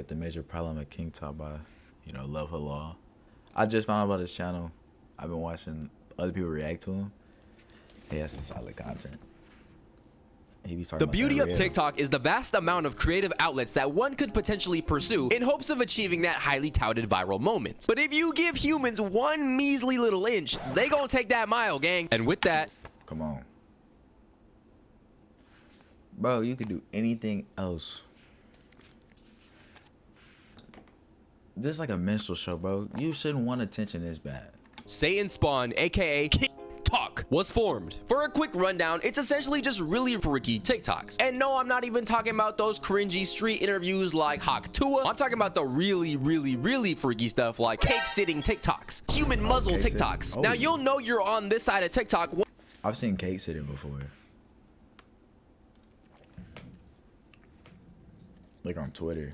at the major problem at King Top by, Love Halal. I just found out about his channel. I've been watching other people react to him. He has some solid content. The beauty of TikTok is the vast amount of creative outlets that one could potentially pursue in hopes of achieving that highly touted viral moment. But if you give humans one measly little inch, they gonna take that mile, gang. And with that, come on. Bro, you could do anything else. This is like a minstrel show, bro. You shouldn't want attention this bad. Satan Spawn, aka King Talk, was formed. For a quick rundown, it's essentially just really freaky TikToks. And no, I'm not even talking about those cringy street interviews like Hawk Tua. I'm talking about the really freaky stuff like cake sitting TikToks, human muzzle TikToks. Now you'll know you're on this side of TikTok. I've seen cake sitting before. Like on Twitter.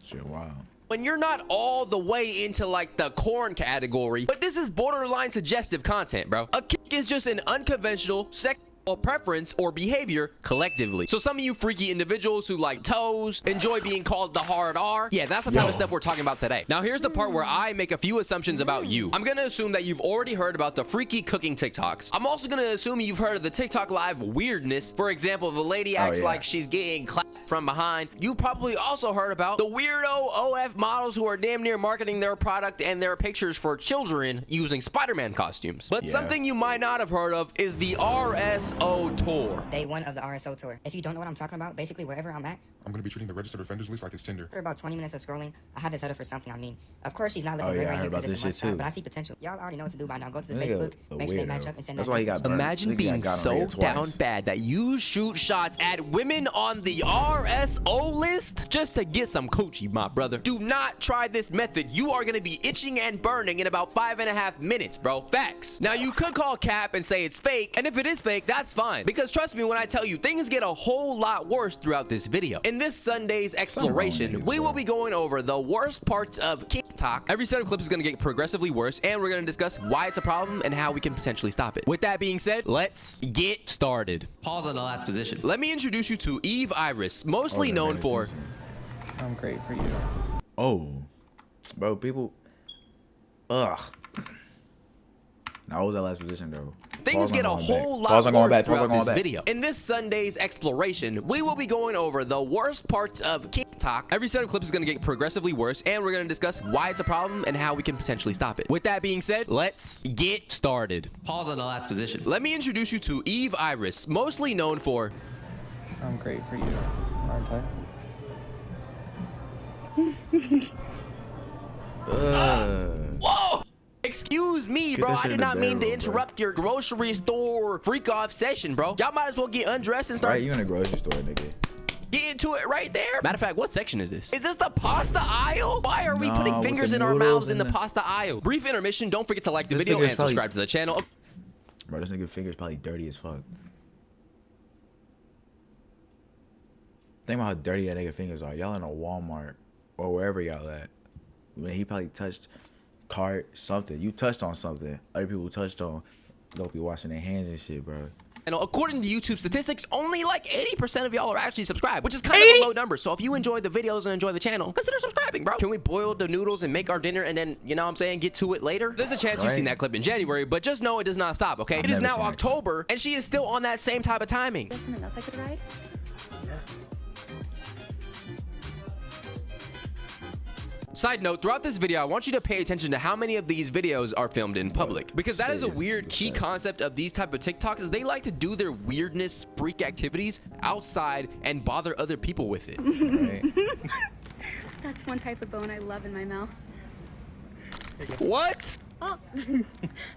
Shit, wow. When you're not all the way into like the corn category, but this is borderline suggestive content, bro. A kick is just an unconventional sexual preference or behavior collectively. So some of you freaky individuals who like toes, enjoy being called the hard R. Yeah, that's the type of stuff we're talking about today. Now here's the part where I make a few assumptions about you. I'm gonna assume that you've already heard about the freaky cooking TikToks. I'm also gonna assume you've heard of the TikTok live weirdness. For example, the lady acts like she's getting clapped from behind. You probably also heard about the weirdo OF models who are damn near marketing their product and their pictures for children using Spider-Man costumes. But something you might not have heard of is the RSO tour. Day one of the RSO tour. If you don't know what I'm talking about, basically wherever I'm at, I'm going to be treating the registered offenders list like it's Tinder. After about 20 minutes of scrolling, I had to set her for something. I mean, of course she's not looking great right here because it's a one-shot, but I see potential. Y'all already know what to do by now. Go to the Facebook, make sure they match up and send that message. Imagine being so down bad that you shoot shots at women on the RSO list just to get some coochie, my brother. Do not try this method. You are going to be itching and burning in about 5.5 minutes, bro. Facts. Now, you could call cap and say it's fake, and if it is fake, that's fine. Because trust me when I tell you, things get a whole lot worse throughout this video. In this Sunday's exploration, we will be going over the worst parts of TikTok. Every set of clips is going to get progressively worse, and we're going to discuss why it's a problem and how we can potentially stop it. With that being said, let's get started. Pause on the last position. Let me introduce you to Eve Iris, mostly known for... I'm great for you. Oh, bro, people... Ugh. Now, what was that last position, though? Things get a whole lot worse throughout this video. In this Sunday's exploration, we will be going over the worst parts of TikTok. Every set of clips is going to get progressively worse, and we're going to discuss why it's a problem and how we can potentially stop it. With that being said, let's get started. Pause on the last position. Let me introduce you to Eve Iris, mostly known for... I'm great for you, aren't I? Whoa! Excuse me, bro. I did not mean to interrupt your grocery store freak-off session, bro. Y'all might as well get undressed and start... Right, you in a grocery store, nigga. Get into it right there. Matter of fact, what section is this? Is this the pasta aisle? Why are we putting fingers in our mouths in the pasta aisle? Brief intermission. Don't forget to like the video and subscribe to the channel. Bro, this nigga finger's probably dirty as fuck. Think about how dirty that nigga fingers are. Y'all in a Walmart or wherever y'all at. When he probably touched cart, something. You touched on something. Other people touched on. Don't be washing their hands and shit, bro. And according to YouTube statistics, only like 80% of y'all are actually subscribed, which is kind of a low number. So if you enjoy the videos and enjoy the channel, consider subscribing, bro. Can we boil the noodles and make our dinner and then, you know what I'm saying, get to it later? There's a chance you've seen that clip in January, but just know it does not stop, okay? It is now October, and she is still on that same type of timing. There's something else I could ride? Side note, throughout this video, I want you to pay attention to how many of these videos are filmed in public. Because that is a weird key concept of these type of TikToks is they like to do their weirdness, freak activities outside and bother other people with it. That's one type of bone I love in my mouth. What? Oh.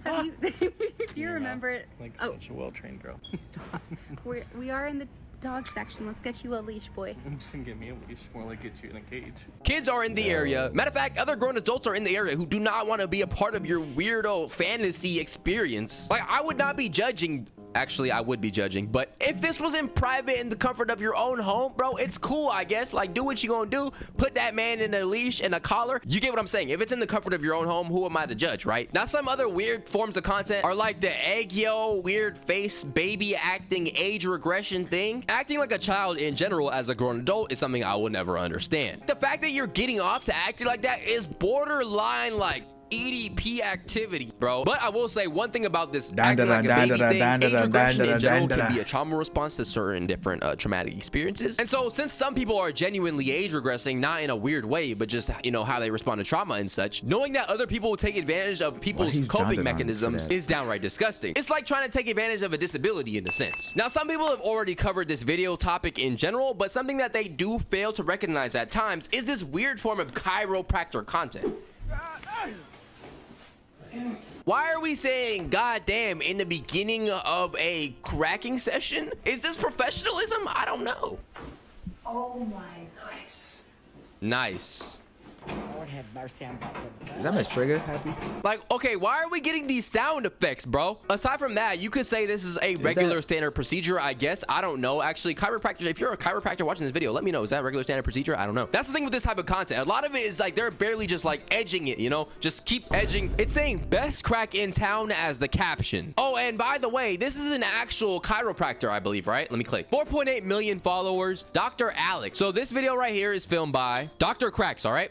Have you, do you remember it? Like such a well-trained girl. Stop. We are in the dog section. Let's get you a leash, boy. Just give me a leash, more like get you in a cage. Kids are in the area. Matter of fact, other grown adults are in the area who do not want to be a part of your weirdo fantasy experience. Like, I would not be judging Actually, I would be judging. But if this was in private in the comfort of your own home, bro, it's cool, I guess. Like, do what you gonna do. Put that man in a leash and a collar. You get what I'm saying? If it's in the comfort of your own home, who am I to judge, right? Now, some other weird forms of content are like the egg yo, weird face, baby acting, age regression thing. Acting like a child in general as a grown adult is something I will never understand. The fact that you're getting off to acting like that is borderline like EDP activity, bro. But I will say one thing about this acting like a baby thing, age regression in general can be a trauma response to certain different traumatic experiences. And so since some people are genuinely age regressing, not in a weird way, but just, you know, how they respond to trauma and such, knowing that other people will take advantage of people's coping mechanisms is downright disgusting. It's like trying to take advantage of a disability in a sense. Now, some people have already covered this video topic in general, but something that they do fail to recognize at times is this weird form of chiropractor content. Why are we saying goddamn in the beginning of a cracking session? Is this professionalism? I don't know. Oh my gosh. Nice. Lord have mercy, I'm about to... Is that Miss Trigger happy? Like, okay, why are we getting these sound effects, bro? Aside from that, you could say this is a regular standard procedure, I guess. I don't know. Actually, chiropractors, if you're a chiropractor watching this video, let me know. Is that regular standard procedure? I don't know. That's the thing with this type of content. A lot of it is like they're barely just like edging it, you know? Just keep edging. It's saying best crack in town as the caption. Oh, and by the way, this is an actual chiropractor, I believe, right? Let me click. 4.8 million followers, Dr. Alex. So this video right here is filmed by Dr. Cracks, all right?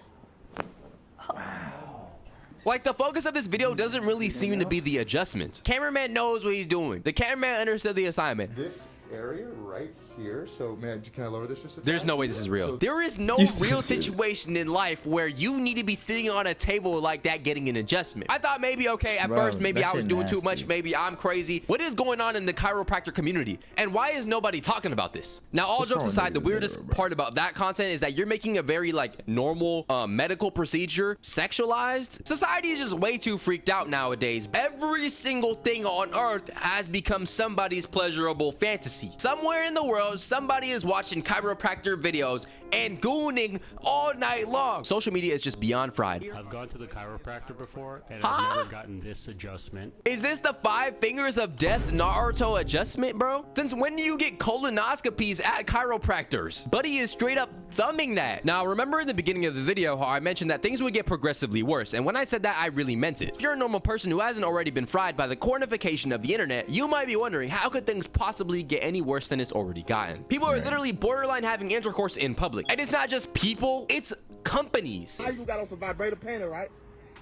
Like, the focus of this video doesn't really seem to be the adjustment. Cameraman knows what he's doing. The cameraman understood the assignment. This area right here, so man, can I lower this just a There's no way this is real. There is no real situation in life where you need to be sitting on a table like that getting an adjustment. I thought maybe, okay, at first, maybe I was doing too much. Maybe I'm crazy. What is going on in the chiropractor community? And why is nobody talking about this? Now, all jokes aside, the weirdest part about that content is that you're making a very like normal medical procedure sexualized. Society is just way too freaked out nowadays. Every single thing on earth has become somebody's pleasurable fantasy. Somewhere in the world, somebody is watching chiropractor videos and gooning all night long. Social media is just beyond fried. I've gone to the chiropractor before and I've never gotten this adjustment. Is this the 5 fingers of death Naruto adjustment, bro? Since when do you get colonoscopies at chiropractors? Buddy is straight up thumbing that. Now, remember in the beginning of the video how I mentioned that things would get progressively worse, and when I said that, I really meant it. If you're a normal person who hasn't already been fried by the cornification of the internet, you might be wondering, how could things possibly get any worse than it's already gotten? People are literally borderline having intercourse in public. And it's not just people, it's companies. I got on some vibrator panel, right?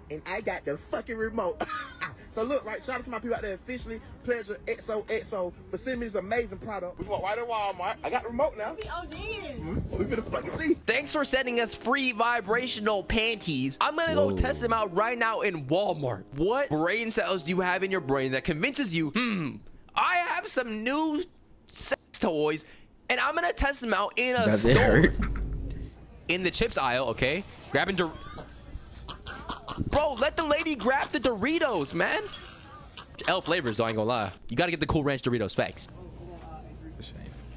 And I got the fucking remote. So look, right, shout out to my people out there officially. Pleasure XO for sending me this amazing product. We went right in Walmart. I got the remote now. We finna fucking see. Thanks for sending us free vibrational panties. I'm gonna go test them out right now in Walmart. What brain cells do you have in your brain that convinces you, I have some new sex toys and I'm gonna test them out in a store? In the chips aisle, okay? Grabbing Bro, let the lady grab the Doritos, man. L flavors, though, I ain't gonna lie. You gotta get the Cool Ranch Doritos, facts.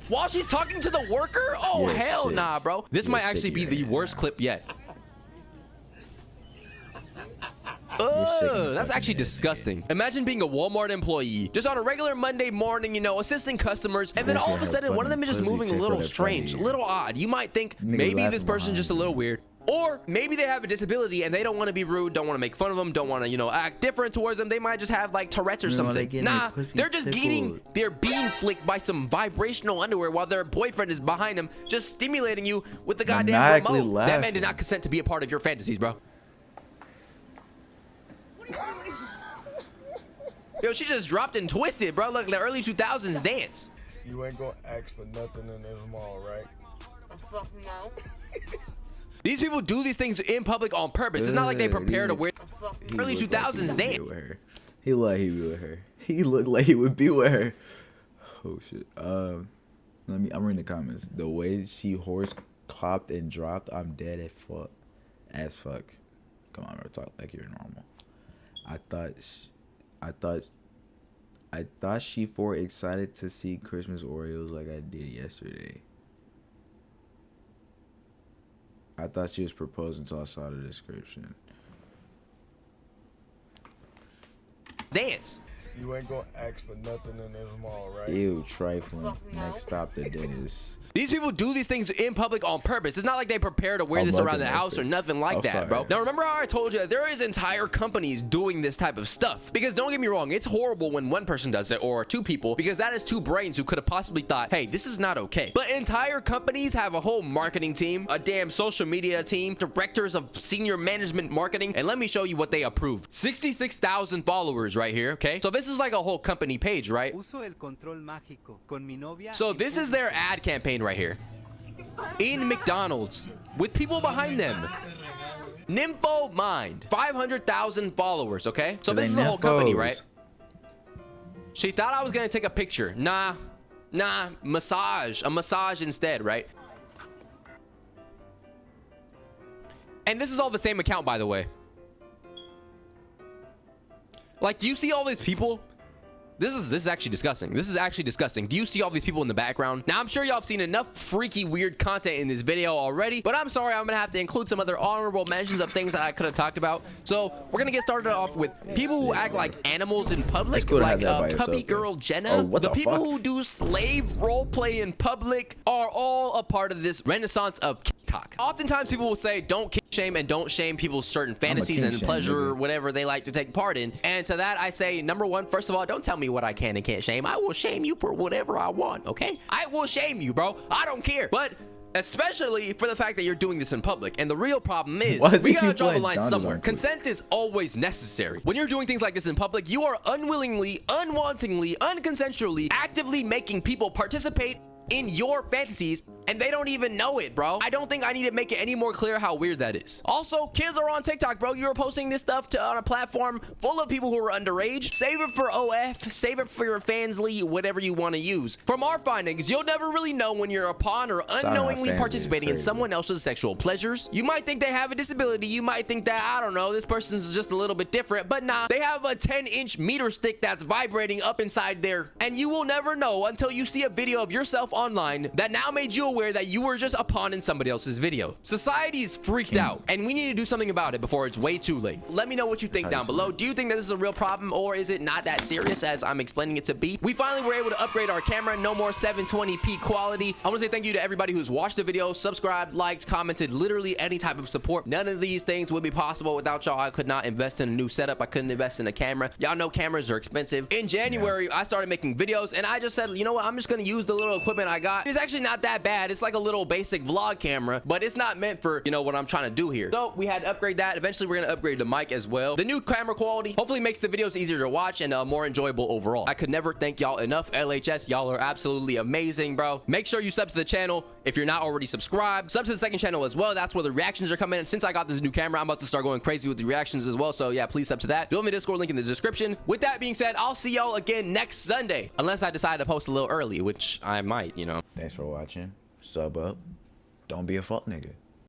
While she's talking to the worker? Oh, hell nah, bro. This might actually be the worst clip yet. That's actually disgusting. Imagine being a Walmart employee, just on a regular Monday morning, you know, assisting customers, and then all of a sudden, one of them is just moving a little strange, a little odd. You might think maybe this person's just a little weird. Or maybe they have a disability and they don't want to be rude, don't want to make fun of them, don't want to, you know, act different towards them. They might just have like Tourette's or something. Nah, they're just they're being flicked by some vibrational underwear while their boyfriend is behind them, just stimulating you with the goddamn remote. That man did not consent to be a part of your fantasies, bro. Yo, she just dropped and twisted, bro. Look, the early 2000s dance. You ain't gonna ask for nothing in this mall, right? Fuck no. These people do these things in public on purpose. It's not like they prepare to wear early 2000s dance. He looked like he would be with her. He looked like he would be with her. Oh shit. I'm reading the comments. The way she horse clopped and dropped, I'm dead as fuck. Come on, bro, talk like you're normal. I thought she for excited to see Christmas Oreos like I did yesterday. I thought she was proposing until I saw the description. Dance. You ain't gonna ask for nothing in this mall, right? Ew, trifling. Next stop, the dentist. These people do these things in public on purpose. It's not like they prepare to wear this around the house or nothing like that, bro. Now, remember how I told you that there is entire companies doing this type of stuff? Because don't get me wrong, it's horrible when one person does it or two people, because that is two brains who could have possibly thought, hey, this is not okay. But entire companies have a whole marketing team, a damn social media team, directors of senior management marketing, and let me show you what they approve. 66,000 followers right here, okay? So this is like a whole company page, right? So this is their ad campaign right here in McDonald's with people behind them. Nympho Mind, 500,000 followers, okay? So this is a whole company, right? She thought I was gonna take a picture. Nah, a massage instead, right? And this is all the same account, by the way. Like, do you see all these people? This is actually disgusting. This is actually disgusting. Do you see all these people in the background? Now, I'm sure y'all have seen enough freaky, weird content in this video already, but I'm sorry, I'm gonna have to include some other honorable mentions of things that I could have talked about. So we're gonna get started off with people who act like animals in public, like Puppy Girl Jenna. The people who do slave roleplay in public are all a part of this renaissance of TikTok. Oftentimes, people will say, don't kink shame and don't shame people's certain fantasies and pleasure or whatever they like to take part in. And to that, I say, number one, first of all, don't tell me what I can and can't shame. I will shame you for whatever I want, okay? I will shame you, bro. I don't care. But especially for the fact that you're doing this in public. And the real problem is, we gotta draw the line somewhere. Consent is always necessary. When you're doing things like this in public, you are unwillingly, unwantingly, unconsensually, actively making people participate in your fantasies, and they don't even know it, bro. I don't think I need to make it any more clear how weird that is. Also, kids are on TikTok, bro. You're posting this stuff on a platform full of people who are underage. Save it for OF, save it for your Fansly, whatever you want to use. From our findings, you'll never really know when you're upon or unknowingly participating in someone else's sexual pleasures. You might think they have a disability. You might think that, I don't know, this person's just a little bit different, but nah, they have a 10-inch meter stick that's vibrating up inside there. And you will never know until you see a video of yourself online that now made you aware that you were just a pawn in somebody else's video. Society's freaked out, and we need to do something about it before it's way too late. Let me know what you think down below. Do you think that this is a real problem, or is it not that serious as I'm explaining it to be? We finally were able to upgrade our camera. No more 720p quality. I want to say thank you to everybody who's watched the video, subscribed, liked, commented, literally any type of support. None of these things would be possible without y'all. I could not invest in a new setup. I couldn't invest in a camera. Y'all know cameras are expensive. In January, I started making videos, and I just said, you know what? I'm just going to use the little equipment I got. It's actually not that bad. It's like a little basic vlog camera, but it's not meant for, you know, what I'm trying to do here. So we had to upgrade that. Eventually, we're going to upgrade the mic as well. The new camera quality hopefully makes the videos easier to watch and more enjoyable overall. I could never thank y'all enough. LHS, y'all are absolutely amazing, bro. Make sure you sub to the channel if you're not already subscribed. Sub to the second channel as well. That's where the reactions are coming in. Since I got this new camera, I'm about to start going crazy with the reactions as well. So yeah, please sub to that. Join my Discord link in the description. With that being said, I'll see y'all again next Sunday, unless I decide to post a little early, which I might, you know. Thanks for watching. Sub up. Don't be a fuck nigga.